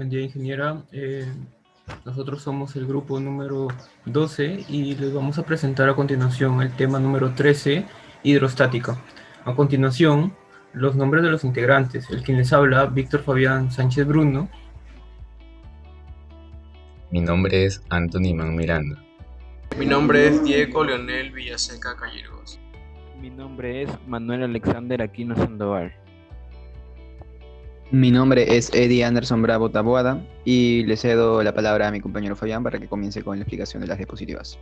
Buen día, ingeniera. Nosotros somos el grupo número 12 y les vamos a presentar a continuación el tema número 13, hidrostática. A continuación, los nombres de los integrantes. El quien les habla, Víctor Fabián Sánchez Bruno. Mi nombre es Anthony Man Miranda. Mi nombre es Diego Leonel Villaseca Calleros. Mi nombre es Manuel Alexander Aquino Sandoval. Mi nombre es Eddie Anderson Bravo Taboada y le cedo la palabra a mi compañero Fabián para que comience con la explicación de las diapositivas.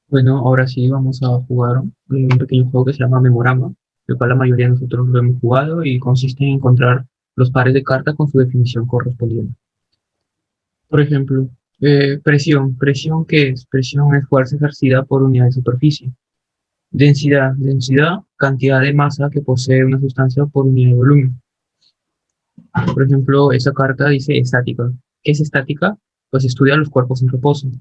Bueno, ahora sí vamos a jugar un pequeño juego que se llama Memorama, el cual la mayoría de nosotros lo hemos jugado y consiste en encontrar los pares de cartas con su definición correspondiente. Por ejemplo, presión. ¿Presión qué es? Presión es fuerza ejercida por unidad de superficie. Densidad. Densidad, cantidad de masa que posee una sustancia por unidad de volumen. Por ejemplo, esa carta dice estática. ¿Qué es estática? Pues estudia los cuerpos en reposo.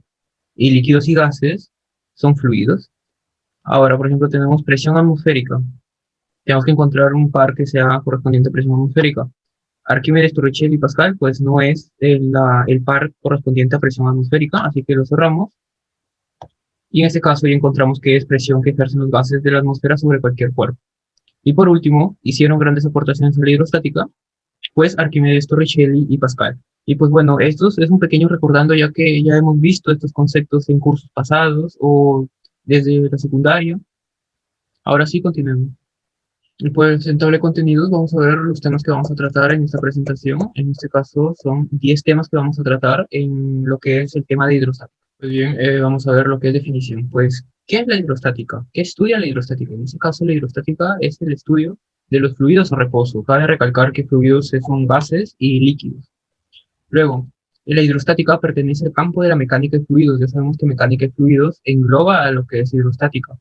Y líquidos y gases son fluidos. Ahora, por ejemplo, tenemos presión atmosférica. Tenemos que encontrar un par que sea correspondiente a presión atmosférica. Arquímedes, Torricelli y Pascal, pues no es el par correspondiente a presión atmosférica, así que lo cerramos. Y en este caso ya encontramos que es presión que ejercen los gases de la atmósfera sobre cualquier cuerpo. Y por último, hicieron grandes aportaciones a la hidrostática, pues Arquímedes, Torricelli y Pascal. Y pues bueno, esto es un pequeño recordando, ya que ya hemos visto estos conceptos en cursos pasados o desde la secundaria. Ahora sí, continuemos. Y pues en tabla de contenidos vamos a ver los temas que vamos a tratar en esta presentación. En este caso son 10 temas que vamos a tratar en lo que es el tema de hidrostática. Pues bien, vamos a ver lo que es definición. Pues, ¿qué es la hidrostática? ¿Qué estudia la hidrostática? En este caso, la hidrostática es el estudio de los fluidos en reposo. Cabe recalcar que fluidos son gases y líquidos. Luego, la hidrostática pertenece al campo de la mecánica de fluidos. Ya sabemos que mecánica de fluidos engloba a lo que es hidrostática.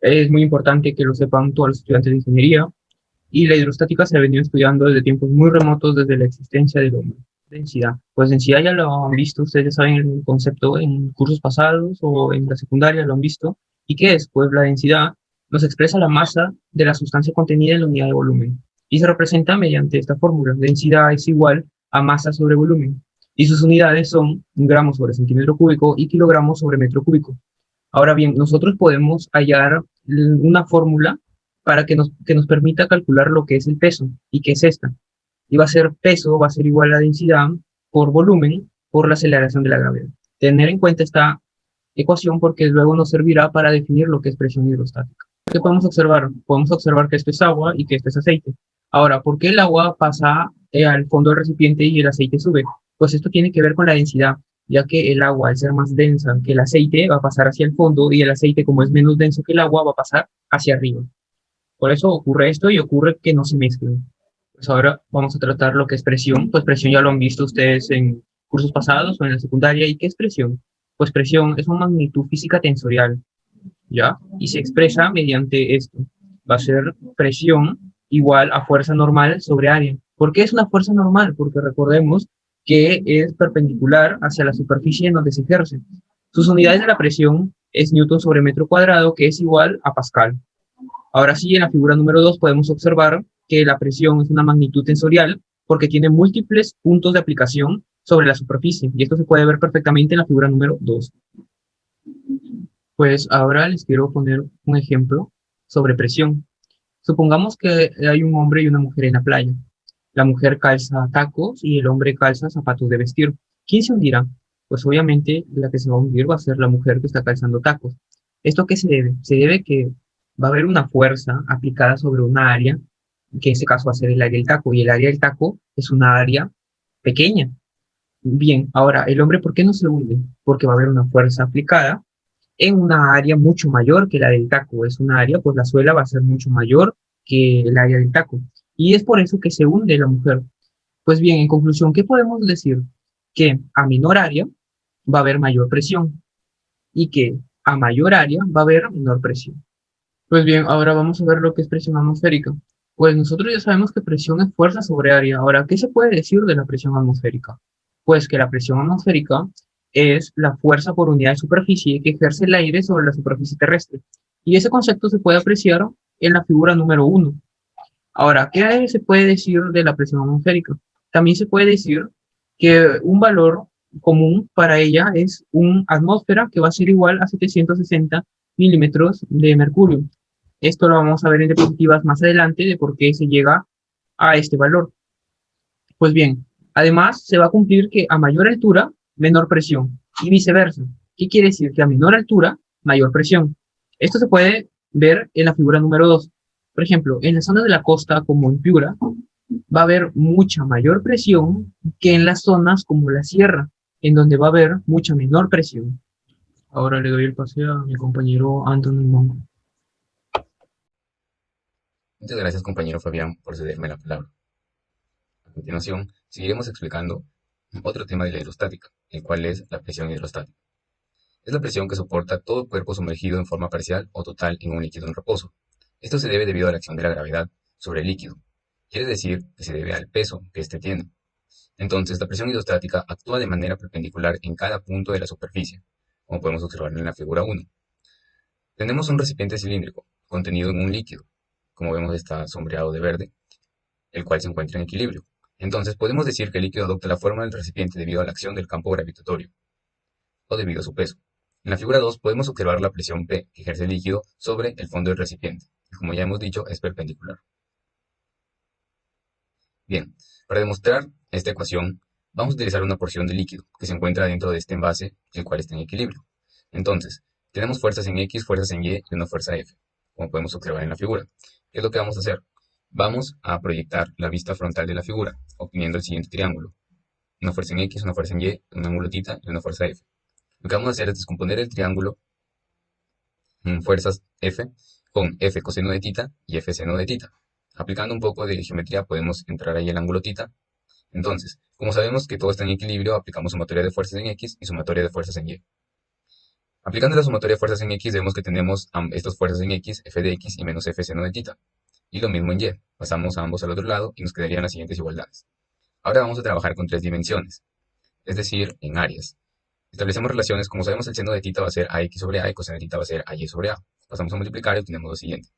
Es muy importante que lo sepan todos los estudiantes de ingeniería. Y la hidrostática se ha venido estudiando desde tiempos muy remotos, desde la existencia del hombre. Densidad. Pues densidad ya lo han visto, ustedes ya saben el concepto en cursos pasados o en la secundaria lo han visto. ¿Y qué es? Pues la densidad nos expresa la masa de la sustancia contenida en la unidad de volumen. Y se representa mediante esta fórmula. Densidad es igual a masa sobre volumen. Y sus unidades son gramos sobre centímetro cúbico y kilogramos sobre metro cúbico. Ahora bien, nosotros podemos hallar una fórmula para que nos permita calcular lo que es el peso. ¿Y qué es esta? Y va a ser peso, va a ser igual a densidad por volumen por la aceleración de la gravedad. Tener en cuenta esta ecuación porque luego nos servirá para definir lo que es presión hidrostática. ¿Qué podemos observar? Podemos observar que esto es agua y que esto es aceite. Ahora, ¿por qué el agua pasa al fondo del recipiente y el aceite sube? Pues esto tiene que ver con la densidad, ya que el agua, al ser más densa que el aceite, va a pasar hacia el fondo y el aceite, como es menos denso que el agua, va a pasar hacia arriba. Por eso ocurre esto y ocurre que no se mezclen. Pues ahora vamos a tratar lo que es presión. Pues presión ya lo han visto ustedes en cursos pasados o en la secundaria. ¿Y qué es presión? Pues presión es una magnitud física tensorial, ¿ya? Y se expresa mediante esto. Va a ser presión igual a fuerza normal sobre área. ¿Por qué es una fuerza normal? Porque recordemos que es perpendicular hacia la superficie en donde se ejerce. Sus unidades de la presión es Newton sobre metro cuadrado, que es igual a Pascal. Ahora sí, en la figura número 2 podemos observar que la presión es una magnitud tensorial porque tiene múltiples puntos de aplicación sobre la superficie. Y esto se puede ver perfectamente en la figura número 2. Pues ahora les quiero poner un ejemplo sobre presión. Supongamos que hay un hombre y una mujer en la playa. La mujer calza tacos y el hombre calza zapatos de vestir. ¿Quién se hundirá? Pues obviamente la que se va a hundir va a ser la mujer que está calzando tacos. ¿Esto qué se debe? Se debe que va a haber una fuerza aplicada sobre una área, que en este caso va a ser el área del taco, y el área del taco es una área pequeña. Bien, ahora, el hombre, ¿por qué no se hunde? Porque va a haber una fuerza aplicada en una área mucho mayor que la del taco. Es una área, pues la suela va a ser mucho mayor que el área del taco. Y es por eso que se hunde la mujer. Pues bien, en conclusión, ¿qué podemos decir? Que a menor área va a haber mayor presión y que a mayor área va a haber menor presión. Pues bien, ahora vamos a ver lo que es presión atmosférica. Pues nosotros ya sabemos que presión es fuerza sobre área. Ahora, ¿qué se puede decir de la presión atmosférica? Pues que la presión atmosférica es la fuerza por unidad de superficie que ejerce el aire sobre la superficie terrestre. Y ese concepto se puede apreciar en la figura número 1. Ahora, ¿qué se puede decir de la presión atmosférica? También se puede decir que un valor común para ella es una atmósfera que va a ser igual a 760 milímetros de mercurio. Esto lo vamos a ver en diapositivas más adelante de por qué se llega a este valor. Pues bien, además se va a cumplir que a mayor altura, menor presión y viceversa. ¿Qué quiere decir? Que a menor altura, mayor presión. Esto se puede ver en la figura número 2. Por ejemplo, en la zona de la costa, como en Piura, va a haber mucha mayor presión que en las zonas como la sierra, en donde va a haber mucha menor presión. Ahora le doy el pase a mi compañero Anthony Mongo. Muchas gracias, compañero Fabián, por cederme la palabra. A continuación, seguiremos explicando otro tema de la hidrostática, el cual es la presión hidrostática. Es la presión que soporta todo cuerpo sumergido en forma parcial o total en un líquido en reposo. Esto se debe debido a la acción de la gravedad sobre el líquido. Quiere decir que se debe al peso que éste tiene. Entonces, la presión hidrostática actúa de manera perpendicular en cada punto de la superficie, como podemos observar en la figura 1. Tenemos un recipiente cilíndrico, contenido en un líquido, como vemos está sombreado de verde, el cual se encuentra en equilibrio. Entonces, podemos decir que el líquido adopta la forma del recipiente debido a la acción del campo gravitatorio, o debido a su peso. En la figura 2 podemos observar la presión P que ejerce el líquido sobre el fondo del recipiente, y como ya hemos dicho, es perpendicular. Bien, para demostrar esta ecuación, vamos a utilizar una porción de líquido que se encuentra dentro de este envase, el cual está en equilibrio. Entonces, tenemos fuerzas en X, fuerzas en Y y una fuerza F, como podemos observar en la figura. ¿Qué es lo que vamos a hacer? Vamos a proyectar la vista frontal de la figura, obteniendo el siguiente triángulo. Una fuerza en X, una fuerza en Y, un ángulo θ y una fuerza F. Lo que vamos a hacer es descomponer el triángulo en fuerzas F con F coseno de θ y F seno de θ. Aplicando un poco de geometría podemos entrar ahí el ángulo θ. Entonces, como sabemos que todo está en equilibrio, aplicamos sumatoria de fuerzas en X y sumatoria de fuerzas en Y. Aplicando la sumatoria de fuerzas en X, vemos que tenemos estas fuerzas en X, F de X y menos F seno de θ. Y lo mismo en Y. Pasamos a ambos al otro lado y nos quedarían las siguientes igualdades. Ahora vamos a trabajar con 3 dimensiones, es decir, en áreas. Establecemos relaciones, como sabemos el seno de θ va a ser AX sobre A y coseno de θ va a ser AY sobre A. Pasamos a multiplicar y obtenemos lo siguiente.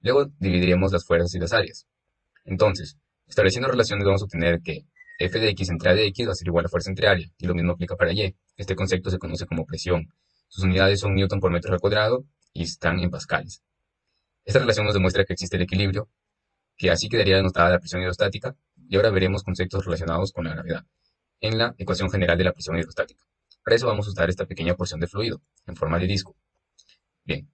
Luego dividiremos las fuerzas y las áreas. Entonces, estableciendo relaciones vamos a obtener que F de X entre A de X va a ser igual a fuerza entre área, y lo mismo aplica para Y. Este concepto se conoce como presión. Sus unidades son newton por metro al cuadrado y están en pascales. Esta relación nos demuestra que existe el equilibrio, que así quedaría denotada la presión hidrostática, y ahora veremos conceptos relacionados con la gravedad en la ecuación general de la presión hidrostática. Para eso vamos a usar esta pequeña porción de fluido, en forma de disco. Bien,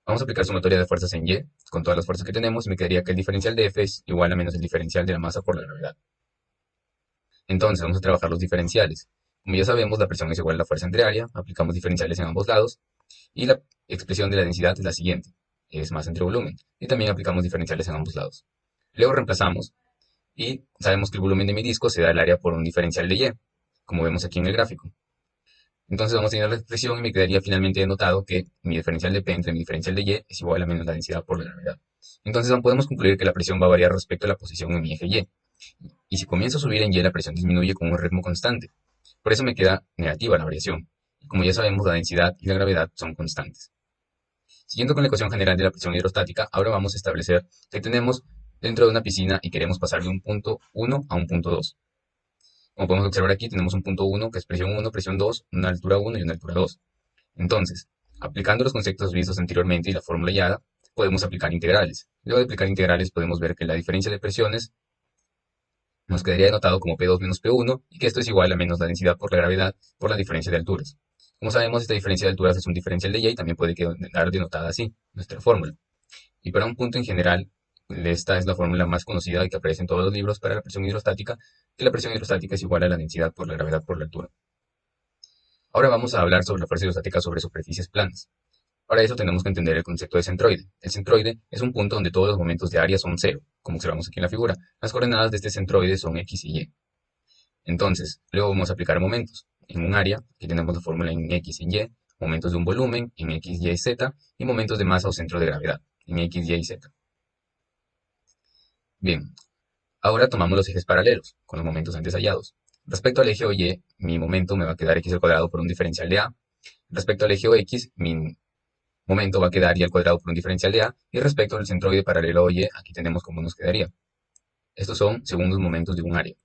vamos a aplicar sumatoria de fuerzas en Y, con todas las fuerzas que tenemos, y me quedaría que el diferencial de F es igual a menos el diferencial de la masa por la gravedad. Entonces vamos a trabajar los diferenciales. Como ya sabemos, la presión es igual a la fuerza entre área, aplicamos diferenciales en ambos lados, y la expresión de la densidad es la siguiente, es masa entre volumen, y también aplicamos diferenciales en ambos lados. Luego reemplazamos, y sabemos que el volumen de mi disco se da el área por un diferencial de Y, como vemos aquí en el gráfico. Entonces vamos a tener la expresión y me quedaría finalmente denotado que mi diferencial de P entre mi diferencial de Y es igual a menos la densidad por la gravedad. Entonces podemos concluir que la presión va a variar respecto a la posición en mi eje Y. Y si comienzo a subir en Y, la presión disminuye con un ritmo constante. Por eso me queda negativa la variación. Y como ya sabemos, la densidad y la gravedad son constantes. Siguiendo con la ecuación general de la presión hidrostática, ahora vamos a establecer que tenemos dentro de una piscina y queremos pasar de un punto 1 a un punto 2. Como podemos observar aquí, tenemos un punto 1 que es presión 1, presión 2, una altura 1 y una altura 2. Entonces, aplicando los conceptos vistos anteriormente y la fórmula hallada, podemos aplicar integrales. Luego de aplicar integrales podemos ver que la diferencia de presiones nos quedaría denotado como P2 menos P1 y que esto es igual a menos la densidad por la gravedad por la diferencia de alturas. Como sabemos, esta diferencia de alturas es un diferencial de Y y también puede quedar denotada así, nuestra fórmula. Y para un punto en general, esta es la fórmula más conocida y que aparece en todos los libros para la presión hidrostática, que la presión hidrostática es igual a la densidad por la gravedad por la altura. Ahora vamos a hablar sobre la fuerza hidrostática sobre superficies planas. Para eso tenemos que entender el concepto de centroide. El centroide es un punto donde todos los momentos de área son cero, como observamos aquí en la figura. Las coordenadas de este centroide son X y Y. Entonces, luego vamos a aplicar momentos. En un área, aquí tenemos la fórmula en X y en Y, momentos de un volumen en X, Y y Z, y momentos de masa o centro de gravedad en X, Y y Z. Bien, ahora tomamos los ejes paralelos, con los momentos antes hallados. Respecto al eje Y, mi momento me va a quedar X al cuadrado por un diferencial de A. Respecto al eje X, mi momento va a quedar Y al cuadrado por un diferencial de A. Y respecto al centroide paralelo a Y, aquí tenemos cómo nos quedaría. Estos son según los momentos de un área.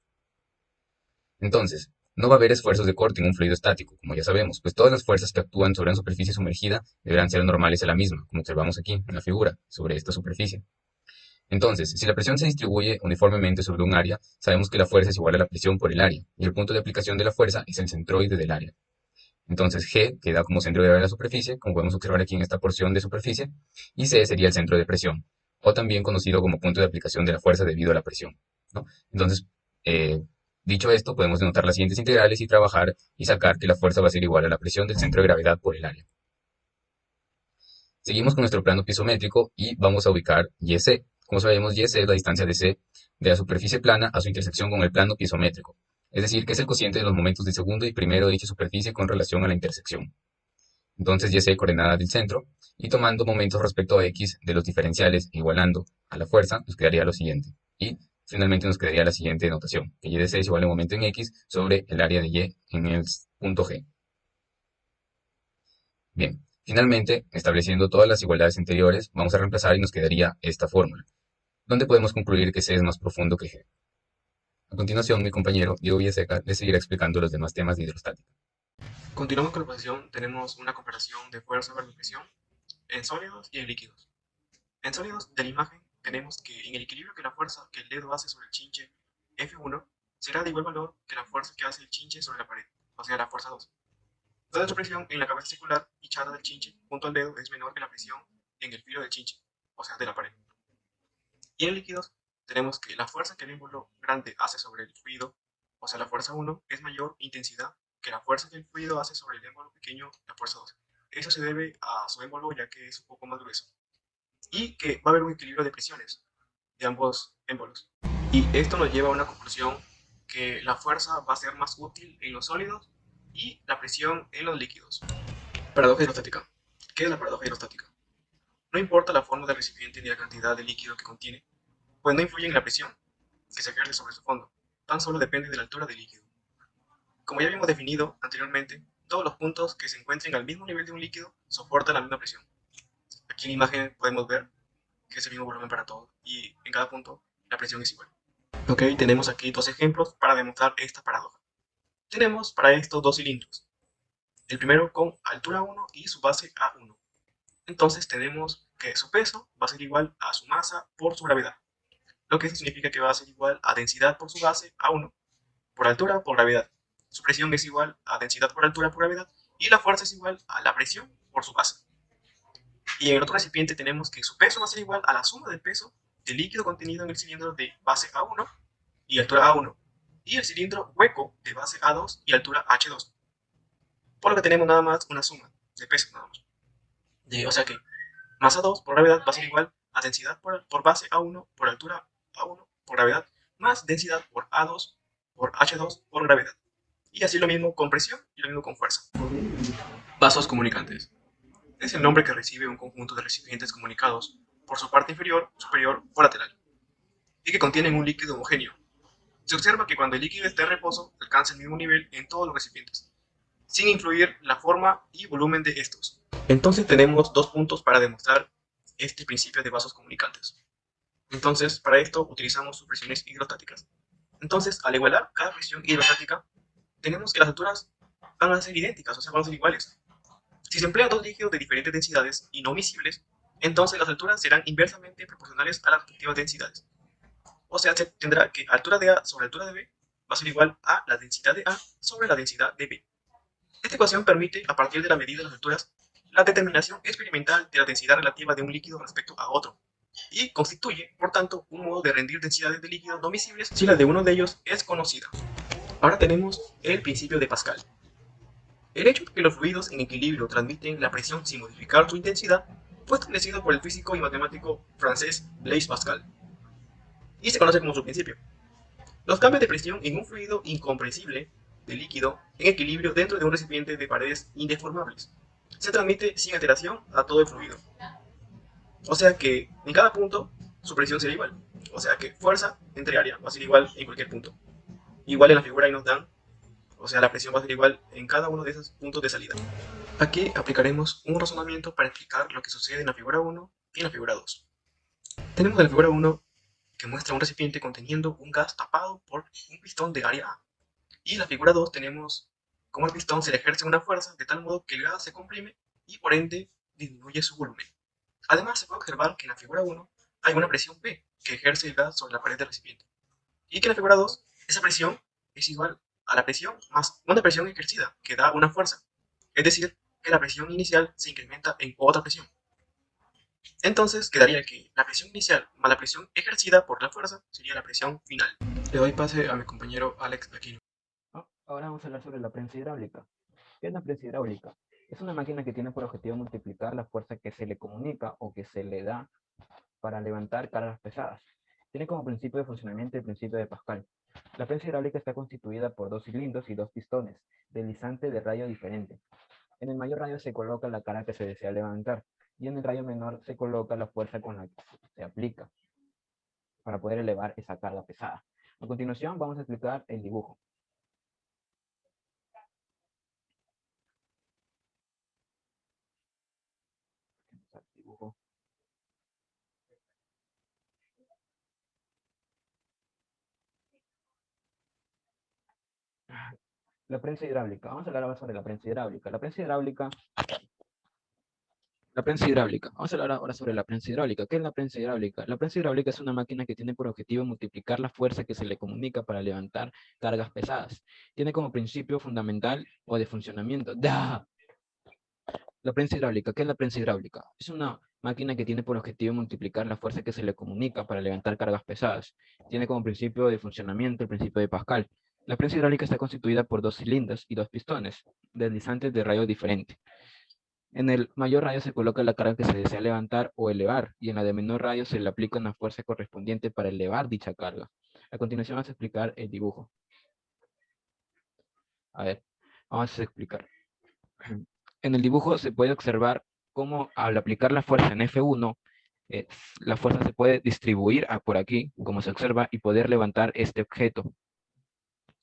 Entonces, no va a haber esfuerzos de corte en un fluido estático, como ya sabemos, pues todas las fuerzas que actúan sobre una superficie sumergida deberán ser normales a la misma, como observamos aquí en la figura, sobre esta superficie. Entonces, si la presión se distribuye uniformemente sobre un área, sabemos que la fuerza es igual a la presión por el área, y el punto de aplicación de la fuerza es el centroide del área. Entonces G queda como centro de gravedad de la superficie, como podemos observar aquí en esta porción de superficie, y C sería el centro de presión, o también conocido como punto de aplicación de la fuerza debido a la presión, ¿no? Entonces, eh, dicho esto, podemos denotar las siguientes integrales y trabajar y sacar que la fuerza va a ser igual a la presión del centro de gravedad por el área. Seguimos con nuestro plano pisométrico y vamos a ubicar YC. Como sabemos, YC es la distancia de C de la superficie plana a su intersección con el plano pisométrico, es decir, que es el cociente de los momentos de segundo y primero de dicha superficie con relación a la intersección. Entonces YC coordenada del centro, y tomando momentos respecto a X de los diferenciales e igualando a la fuerza, nos quedaría lo siguiente. Y finalmente nos quedaría la siguiente notación, que Y de C es igual al momento en X sobre el área de Y en el punto G. Bien, finalmente, estableciendo todas las igualdades anteriores, vamos a reemplazar y nos quedaría esta fórmula, donde podemos concluir que C es más profundo que G. A continuación, mi compañero Diego Villaseca les seguirá explicando los demás temas de hidrostática. Continuamos con la posición. Tenemos una comparación de fuerza versus presión en sólidos y en líquidos. En sólidos de la imagen tenemos que en el equilibrio que la fuerza que el dedo hace sobre el chinche F1 será de igual valor que la fuerza que hace el chinche sobre la pared, o sea la fuerza 2. Entonces la presión en la cabeza circular hinchada del chinche junto al dedo es menor que la presión en el filo del chinche, o sea de la pared. Y en líquidos tenemos que la fuerza que el émbolo grande hace sobre el fluido, o sea la fuerza 1, es mayor intensidad que la fuerza que el fluido hace sobre el émbolo pequeño, la fuerza 2. Eso se debe a su émbolo ya que es un poco más grueso. Y que va a haber un equilibrio de presiones de ambos émbolos. Y esto nos lleva a una conclusión que la fuerza va a ser más útil en los sólidos y la presión en los líquidos. Paradoja hidrostática. ¿Qué es la paradoja hidrostática? No importa la forma del recipiente ni la cantidad de líquido que contiene, pues no influye en la presión que se ejerce sobre su fondo, tan solo depende de la altura del líquido. Como ya habíamos definido anteriormente, todos los puntos que se encuentren al mismo nivel de un líquido soportan la misma presión. Aquí en la imagen podemos ver que es el mismo volumen para todos y en cada punto la presión es igual. Ok, tenemos aquí dos ejemplos para demostrar esta paradoja. Tenemos para esto dos cilindros. El primero con altura 1 y su base A1. Entonces tenemos que su peso va a ser igual a su masa por su gravedad, lo que significa que va a ser igual a densidad por su base A1 por altura por gravedad. Su presión es igual a densidad por altura por gravedad y la fuerza es igual a la presión por su base. Y en el otro recipiente tenemos que su peso va a ser igual a la suma del peso del líquido contenido en el cilindro de base A1 y altura A1 y el cilindro hueco de base A2 y altura H2. Por lo que tenemos nada más una suma de peso nada más. O sea que masa 2 por gravedad va a ser igual a densidad por base A1 por altura A1 por gravedad más densidad por A2 por H2 por gravedad. Y así lo mismo con presión y lo mismo con fuerza. Vasos comunicantes. Es el nombre que recibe un conjunto de recipientes comunicados por su parte inferior, superior o lateral, y que contienen un líquido homogéneo. Se observa que cuando el líquido está en reposo, alcanza el mismo nivel en todos los recipientes, sin influir la forma y volumen de estos. Entonces tenemos dos puntos para demostrar este principio de vasos comunicantes. Entonces, para esto utilizamos supresiones hidrostáticas. Entonces, al igualar cada presión hidrostática, tenemos que las alturas van a ser idénticas, o sea, van a ser iguales. Si se emplean dos líquidos de diferentes densidades y no miscibles, entonces las alturas serán inversamente proporcionales a las respectivas densidades. O sea, se tendrá que altura de A sobre altura de B va a ser igual a la densidad de A sobre la densidad de B. Esta ecuación permite, a partir de la medida de las alturas, la determinación experimental de la densidad relativa de un líquido respecto a otro, y constituye, por tanto, un modo de rendir densidades de líquidos no miscibles si la de uno de ellos es conocida. Ahora tenemos el principio de Pascal. El hecho de que los fluidos en equilibrio transmiten la presión sin modificar su intensidad fue establecido por el físico y matemático francés Blaise Pascal, y se conoce como su principio. Los cambios de presión en un fluido incompresible de líquido en equilibrio dentro de un recipiente de paredes indeformables se transmite sin alteración a todo el fluido. O sea que en cada punto su presión será igual. O sea que fuerza entre área va a ser igual en cualquier punto. Igual en la figura ahí nos dan, o sea la presión va a ser igual en cada uno de esos puntos de salida. Aquí aplicaremos un razonamiento para explicar lo que sucede en la figura 1 y en la figura 2. Tenemos en la figura 1 que muestra un recipiente conteniendo un gas tapado por un pistón de área A. Y en la figura 2 tenemos cómo al pistón se le ejerce una fuerza de tal modo que el gas se comprime y por ende disminuye su volumen. Además, se puede observar que en la figura 1 hay una presión P que ejerce el gas sobre la pared del recipiente. Y que en la figura 2, esa presión es igual a la presión más una presión ejercida, que da una fuerza. Es decir, que la presión inicial se incrementa en otra presión. Entonces quedaría que la presión inicial más la presión ejercida por la fuerza sería la presión final. Le doy pase a mi compañero Alex Aquino. Ahora vamos a hablar sobre la prensa hidráulica. ¿Qué es la prensa hidráulica? Es una máquina que tiene por objetivo multiplicar la fuerza que se le comunica o que se le da para levantar cargas pesadas. Tiene como principio de funcionamiento el principio de Pascal. La prensa hidráulica está constituida por dos cilindros y dos pistones, deslizantes de radio diferente. En el mayor radio se coloca la carga que se desea levantar y en el radio menor se coloca la fuerza con la que se aplica para poder elevar esa carga pesada. A continuación vamos a explicar el dibujo. La prensa hidráulica. Vamos a hablar ahora sobre la prensa hidráulica. Vamos a hablar ahora sobre la prensa hidráulica. ¿Qué es la prensa hidráulica? La prensa hidráulica es una máquina que tiene por objetivo multiplicar la fuerza que se le comunica para levantar cargas pesadas. Tiene como principio fundamental o de funcionamiento. ¡Da! La prensa hidráulica. ¿Qué es la prensa hidráulica? Es una máquina que tiene por objetivo multiplicar la fuerza que se le comunica para levantar cargas pesadas. Tiene como principio de funcionamiento el principio de Pascal. La prensa hidráulica está constituida por dos cilindros y dos pistones, deslizantes de radio diferente. En el mayor radio se coloca la carga que se desea levantar o elevar, y en la de menor radio se le aplica una fuerza correspondiente para elevar dicha carga. A continuación vamos a explicar el dibujo. A ver, vamos a explicar. En el dibujo se puede observar cómo al aplicar la fuerza en F1, la fuerza se puede distribuir por aquí, como se observa, y poder levantar este objeto.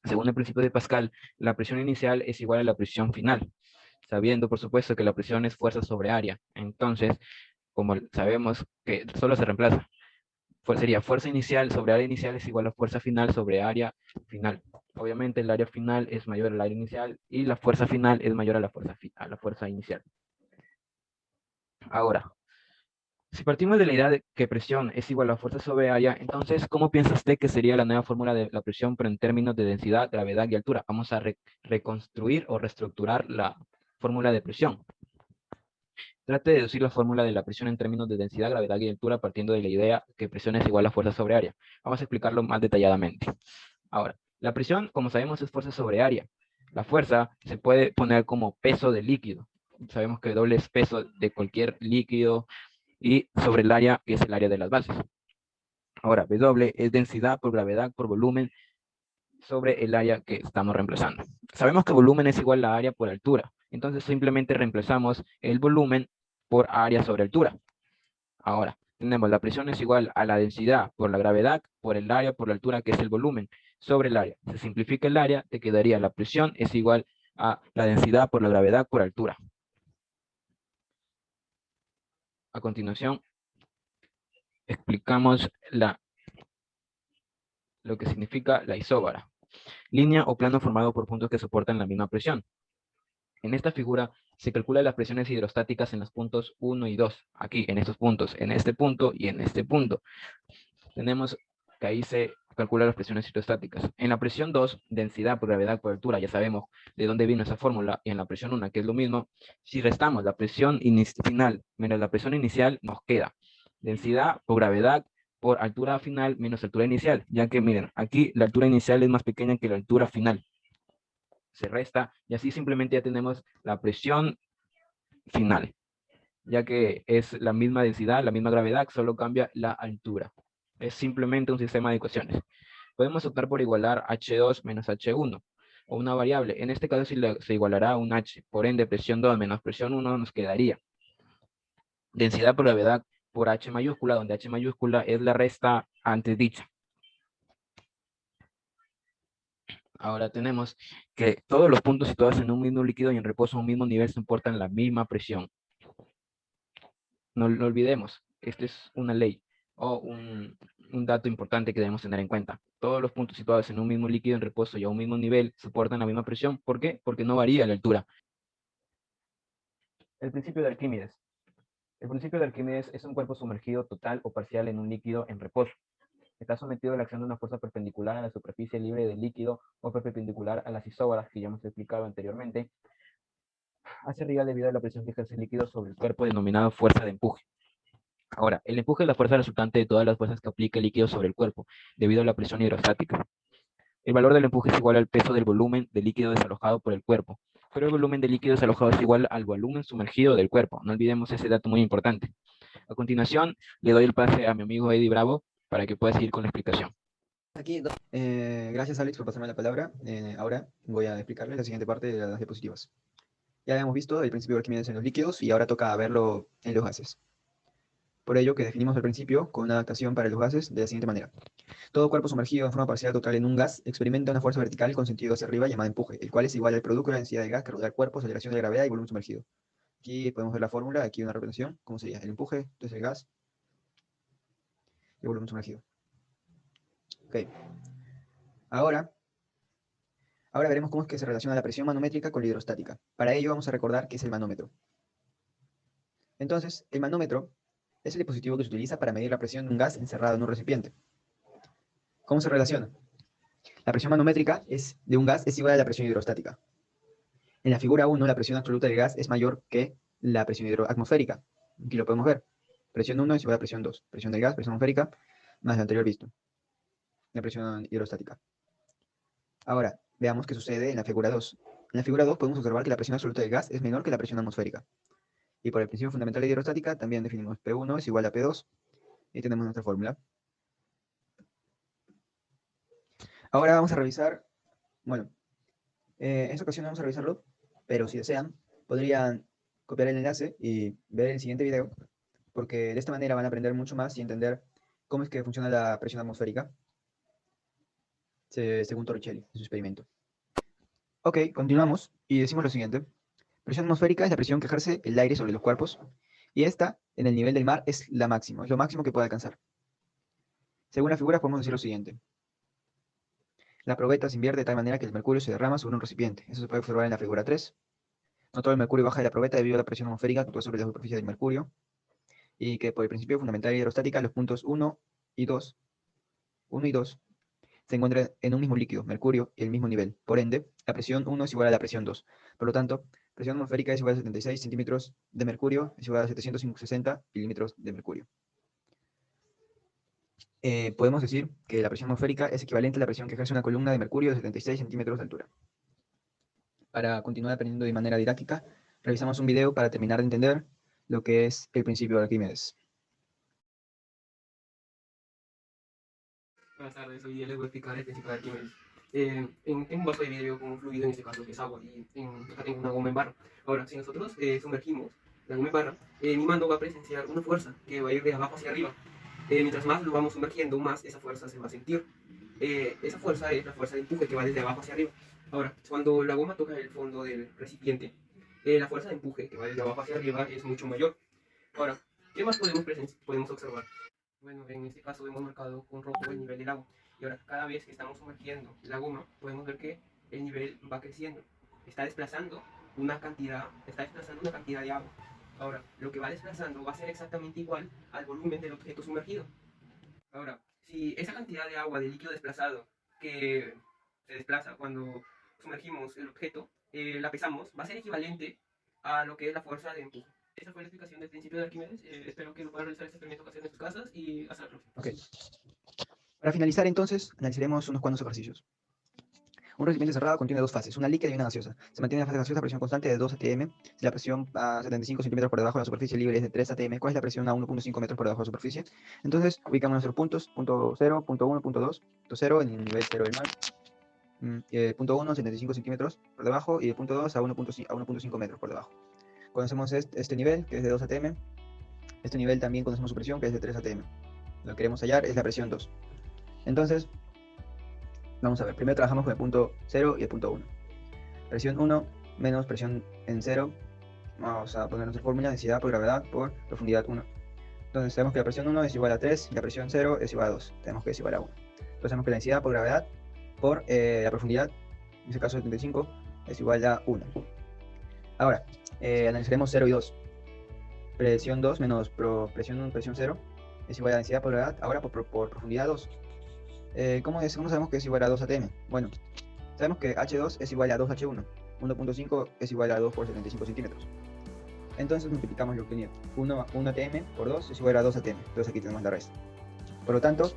Según el principio de Pascal, la presión inicial es igual a la presión final, sabiendo, por supuesto, que la presión es fuerza sobre área. Entonces, como sabemos que solo se reemplaza, sería fuerza inicial sobre área inicial es igual a fuerza final sobre área final. Obviamente el área final es mayor al área inicial y la fuerza final es mayor a la fuerza inicial. Ahora, si partimos de la idea de que presión es igual a fuerza sobre área, entonces, ¿cómo piensa usted que sería la nueva fórmula de la presión, pero en términos de densidad, gravedad y altura? Vamos a reconstruir o reestructurar la fórmula de presión. Trate de deducir la fórmula de la presión en términos de densidad, gravedad y altura partiendo de la idea que presión es igual a fuerza sobre área. Vamos a explicarlo más detalladamente. Ahora, la presión, como sabemos, es fuerza sobre área. La fuerza se puede poner como peso del líquido. Sabemos que doble es peso de cualquier líquido y sobre el área, que es el área de las bases. Ahora, W es densidad por gravedad por volumen sobre el área que estamos reemplazando. Sabemos que volumen es igual a área por altura. Entonces simplemente reemplazamos el volumen por área sobre altura. Ahora, tenemos la presión es igual a la densidad por la gravedad por el área por la altura, que es el volumen, sobre el área. Se simplifica el área, te quedaría la presión es igual a la densidad por la gravedad por altura. A continuación, explicamos lo que significa la isóbara. Línea o plano formado por puntos que soportan la misma presión. En esta figura se calcula las presiones hidrostáticas en los puntos 1 y 2. Aquí, en estos puntos, en este punto y en este punto. Tenemos que ahí se calculan las presiones hidrostáticas. En la presión 2, densidad por gravedad por altura, ya sabemos de dónde vino esa fórmula. Y en la presión 1, que es lo mismo, si restamos la presión final menos la presión inicial, nos queda densidad por gravedad por altura final menos altura inicial. Ya que, miren, aquí la altura inicial es más pequeña que la altura final. Se resta y así simplemente ya tenemos la presión final, ya que es la misma densidad, la misma gravedad, solo cambia la altura. Es simplemente un sistema de ecuaciones. Podemos optar por igualar H2 menos H1 o una variable. En este caso se igualará a un H, por ende presión 2 menos presión 1 nos quedaría densidad por gravedad por H mayúscula, donde H mayúscula es la resta antes dicha. Ahora tenemos que todos los puntos situados en un mismo líquido y en reposo a un mismo nivel soportan la misma presión. No lo olvidemos, esta es una ley. o un dato importante que debemos tener en cuenta. Todos los puntos situados en un mismo líquido en reposo y a un mismo nivel soportan la misma presión. ¿Por qué? Porque no varía la altura. El principio de Arquímedes. El principio de Arquímedes es un cuerpo sumergido total o parcial en un líquido en reposo. Está sometido a la acción de una fuerza perpendicular a la superficie libre del líquido o perpendicular a las isóbaras que ya hemos explicado anteriormente, hacia arriba debido a la presión que ejerce el líquido sobre el cuerpo denominado fuerza de empuje. Ahora, el empuje es la fuerza resultante de todas las fuerzas que aplica el líquido sobre el cuerpo, debido a la presión hidrostática. El valor del empuje es igual al peso del volumen de líquido desalojado por el cuerpo, pero el volumen de líquido desalojado es igual al volumen sumergido del cuerpo. No olvidemos ese dato muy importante. A continuación, le doy el pase a mi amigo Eddie Bravo para que pueda seguir con la explicación. Gracias, Alex, por pasarme la palabra. Ahora voy a explicarles la siguiente parte de las diapositivas. Ya hemos visto el principio de Arquímedes en los líquidos y ahora toca verlo en los gases. Por ello que definimos el principio con una adaptación para los gases de la siguiente manera. Todo cuerpo sumergido en forma parcial o total en un gas experimenta una fuerza vertical con sentido hacia arriba llamada empuje, el cual es igual al producto de la densidad de gas que rodea el cuerpo, aceleración de gravedad y volumen sumergido. Aquí podemos ver la fórmula, aquí una representación, ¿cómo sería? El empuje, entonces el gas y el volumen sumergido. Ok. Ahora veremos cómo es que se relaciona la presión manométrica con la hidrostática. Para ello vamos a recordar qué es el manómetro. Entonces, el manómetro es el dispositivo que se utiliza para medir la presión de un gas encerrado en un recipiente. ¿Cómo se relaciona? La presión manométrica de un gas es igual a la presión hidrostática. En la figura 1, la presión absoluta del gas es mayor que la presión atmosférica. Aquí lo podemos ver. Presión 1 es igual a presión 2. Presión del gas, presión atmosférica, más lo anterior visto. La presión hidrostática. Ahora, veamos qué sucede en la figura 2. En la figura 2 podemos observar que la presión absoluta del gas es menor que la presión atmosférica. Y por el principio fundamental de hidrostática también definimos P1 es igual a P2 y tenemos nuestra fórmula. Ahora vamos a revisar, bueno, en esta ocasión vamos a revisarlo, pero si desean, podrían copiar el enlace y ver el siguiente video, porque de esta manera van a aprender mucho más y entender cómo es que funciona la presión atmosférica, según Torricelli, en su experimento. Ok, continuamos y decimos lo siguiente. Presión atmosférica es la presión que ejerce el aire sobre los cuerpos, y esta, en el nivel del mar, es la máxima, es lo máximo que puede alcanzar. Según la figura podemos decir lo siguiente. La probeta se invierte de tal manera que el mercurio se derrama sobre un recipiente. Eso se puede observar en la figura 3. No todo el mercurio baja de la probeta debido a la presión atmosférica que actúa sobre la superficie del mercurio, y que por el principio fundamental de hidrostática los puntos 1 y 2 se encuentran en un mismo líquido, mercurio, y el mismo nivel. Por ende, la presión 1 es igual a la presión 2. Por lo tanto, presión atmosférica es igual a 76 centímetros de mercurio, es igual a 760 milímetros de mercurio. Podemos decir que la presión atmosférica es equivalente a la presión que ejerce una columna de mercurio de 76 centímetros de altura. Para continuar aprendiendo de manera didáctica, revisamos un video para terminar de entender lo que es el principio de Arquímedes. Buenas tardes, hoy día les voy a explicar el principio de Arquímedes. En un vaso de vidrio con un fluido, en este caso que es agua, y acá tengo una goma en barra. Ahora, si nosotros sumergimos la goma en barra, mi mando va a presenciar una fuerza que va a ir de abajo hacia arriba. Mientras más lo vamos sumergiendo, más esa fuerza se va a sentir. Esa fuerza es la fuerza de empuje que va desde abajo hacia arriba. Ahora, cuando la goma toca el fondo del recipiente, la fuerza de empuje que va desde abajo hacia arriba es mucho mayor. Ahora, ¿qué más podemos observar? Bueno, en este caso hemos marcado con rojo el nivel del agua. Y ahora, cada vez que estamos sumergiendo la goma, podemos ver que el nivel va creciendo. Está desplazando una cantidad de agua. Ahora, lo que va desplazando va a ser exactamente igual al volumen del objeto sumergido. Ahora, si esa cantidad de agua, de líquido desplazado, que se desplaza cuando sumergimos el objeto, la pesamos, va a ser equivalente a lo que es la fuerza de empuje. Esa fue la explicación del principio de Arquímedes. Espero que lo puedan realizar este experimento en sus casas y hasta la próxima. Ok. Para finalizar entonces, analizaremos unos cuantos ejercicios. Un recipiente cerrado contiene dos fases, una líquida y una gaseosa. Se mantiene la fase gaseosa a presión constante de 2 atm. Si la presión a 75 centímetros por debajo de la superficie libre es de 3 atm, ¿cuál es la presión a 1.5 metros por debajo de la superficie? Entonces, ubicamos nuestros puntos, punto 0, punto 1, punto 2, punto 0 en el nivel 0 del mar. Punto 1, 75 centímetros por debajo, y el punto 2 a 1.5 metros por debajo. Conocemos este nivel, que es de 2 atm. Este nivel también conocemos su presión, que es de 3 atm. Lo que queremos hallar es la presión 2. Entonces, vamos a ver, primero trabajamos con el punto 0 y el punto 1. Presión 1 menos presión en 0. Vamos a poner nuestra fórmula, densidad por gravedad por profundidad 1. Entonces sabemos que la presión 1 es igual a 3 y la presión 0 es igual a 2. Tenemos que es igual a 1. Entonces sabemos que la densidad por gravedad por la profundidad, en este caso 75, es igual a 1. Ahora, analizaremos 0 y 2. Presión 2 menos presión 0 es igual a densidad por gravedad, ahora por profundidad 2. ¿Cómo sabemos que es igual a 2 atm? Bueno, sabemos que H2 es igual a 2H1. 1.5 es igual a 2 por 75 centímetros. Entonces multiplicamos lo obtenido. 1 atm por 2 es igual a 2 atm. Entonces aquí tenemos la raíz. Por lo tanto,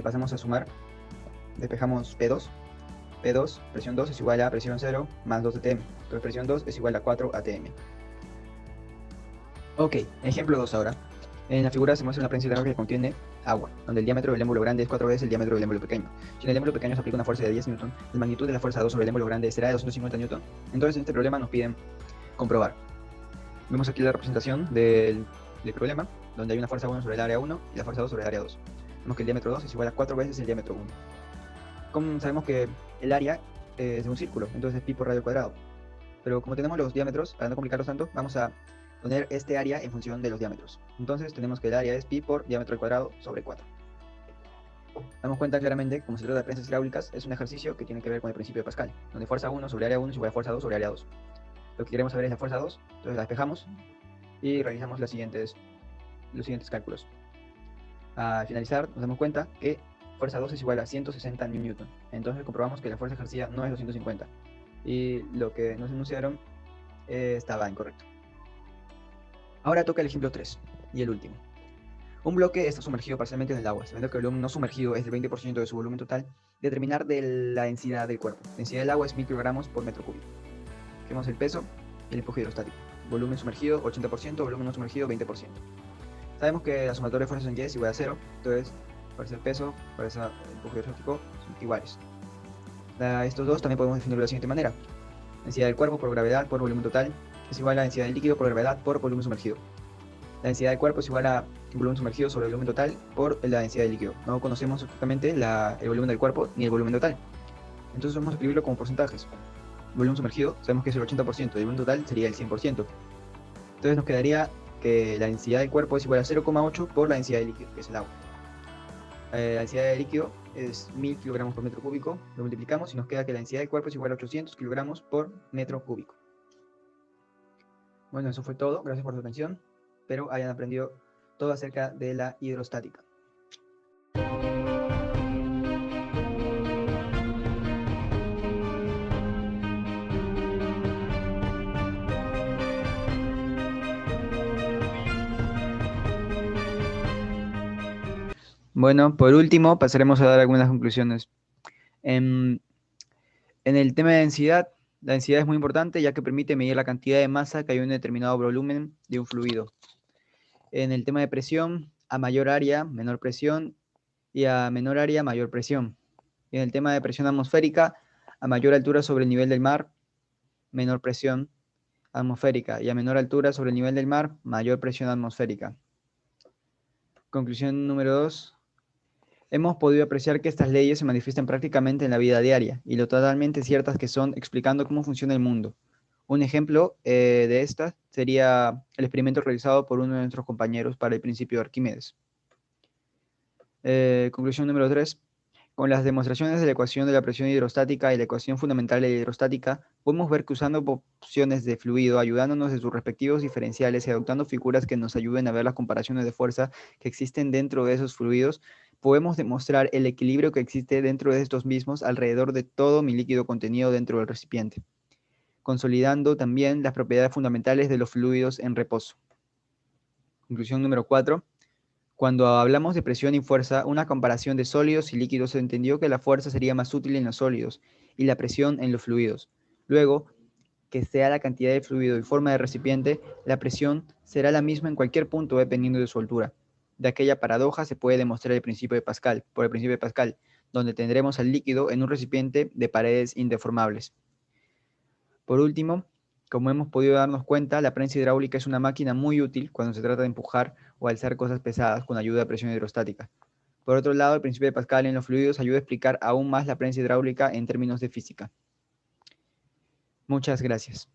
pasamos a sumar. Despejamos P2. P2, presión 2 es igual a presión 0 más 2 atm. Entonces presión 2 es igual a 4 atm. Ok, ejemplo 2 ahora. En la figura se muestra una prensa hidráulica que contiene agua, donde el diámetro del émbolo grande es 4 veces el diámetro del émbolo pequeño. Si en el émbolo pequeño se aplica una fuerza de 10 N, la magnitud de la fuerza 2 sobre el émbolo grande será de 250 N. Entonces en este problema nos piden comprobar. Vemos aquí la representación del problema, donde hay una fuerza 1 sobre el área 1 y la fuerza 2 sobre el área 2. Vemos que el diámetro 2 es igual a 4 veces el diámetro 1. Como sabemos que el área es de un círculo, entonces es pi por radio al cuadrado. Pero como tenemos los diámetros, para no complicarlos tanto, vamos a poner este área en función de los diámetros. Entonces tenemos que el área es pi por diámetro al cuadrado sobre 4. Damos cuenta claramente, como se trata de prensas hidráulicas, es un ejercicio que tiene que ver con el principio de Pascal, donde fuerza 1 sobre área 1 es igual a fuerza 2 sobre área 2. Lo que queremos saber es la fuerza 2, entonces la despejamos y realizamos los siguientes cálculos. Al finalizar nos damos cuenta que fuerza 2 es igual a 160 N. Entonces comprobamos que la fuerza ejercida no es 250 y lo que nos enunciaron estaba incorrecto. Ahora toca el ejemplo 3 y el último. Un bloque está sumergido parcialmente en el agua, sabiendo que el volumen no sumergido es del 20% de su volumen total. Determinar de la densidad del cuerpo. La densidad del agua es 1000 kilogramos por metro cúbico. Tenemos el peso y el empuje hidrostático. Volumen sumergido 80%, volumen no sumergido 20%. Sabemos que la sumatoria de fuerzas en Y es igual a 0, entonces fuerza del peso, fuerza del empuje hidrostático son iguales. Estos dos también podemos definirlo de la siguiente manera. Densidad del cuerpo por gravedad por volumen total es igual a la densidad del líquido por gravedad por volumen sumergido. La densidad del cuerpo es igual a volumen sumergido sobre el volumen total por la densidad del líquido. No conocemos exactamente el volumen del cuerpo ni el volumen total. Entonces vamos a escribirlo como porcentajes. El volumen sumergido sabemos que es el 80% y el volumen total sería el 100%. Entonces nos quedaría que la densidad del cuerpo es igual a 0,8 por la densidad del líquido, que es el agua. La densidad del líquido es 1000 kilogramos por metro cúbico. Lo multiplicamos y nos queda que la densidad del cuerpo es igual a 800 kilogramos por metro cúbico. Bueno, eso fue todo. Gracias por su atención. Espero hayan aprendido todo acerca de la hidrostática. Bueno, por último pasaremos a dar algunas conclusiones. En el tema de densidad, la densidad es muy importante ya que permite medir la cantidad de masa que hay en un determinado volumen de un fluido. En el tema de presión, a mayor área, menor presión, y a menor área, mayor presión. Y en el tema de presión atmosférica, a mayor altura sobre el nivel del mar, menor presión atmosférica, y a menor altura sobre el nivel del mar, mayor presión atmosférica. Conclusión número 2. Hemos podido apreciar que estas leyes se manifiestan prácticamente en la vida diaria, y lo totalmente ciertas que son explicando cómo funciona el mundo. Un ejemplo de estas sería el experimento realizado por uno de nuestros compañeros para el principio de Arquímedes. Conclusión número 3. Con las demostraciones de la ecuación de la presión hidrostática y la ecuación fundamental de la hidrostática, podemos ver que usando opciones de fluido, ayudándonos de sus respectivos diferenciales y adoptando figuras que nos ayuden a ver las comparaciones de fuerza que existen dentro de esos fluidos, podemos demostrar el equilibrio que existe dentro de estos mismos alrededor de todo mi líquido contenido dentro del recipiente, consolidando también las propiedades fundamentales de los fluidos en reposo. Conclusión número 4. Cuando hablamos de presión y fuerza, una comparación de sólidos y líquidos, se entendió que la fuerza sería más útil en los sólidos y la presión en los fluidos. Luego, que sea la cantidad de fluido y forma de recipiente, la presión será la misma en cualquier punto dependiendo de su altura. De aquella paradoja se puede demostrar el principio de Pascal, por el principio de Pascal, donde tendremos al líquido en un recipiente de paredes indeformables. Por último, como hemos podido darnos cuenta, la prensa hidráulica es una máquina muy útil cuando se trata de empujar o alzar cosas pesadas con ayuda de presión hidrostática. Por otro lado, el principio de Pascal en los fluidos ayuda a explicar aún más la prensa hidráulica en términos de física. Muchas gracias.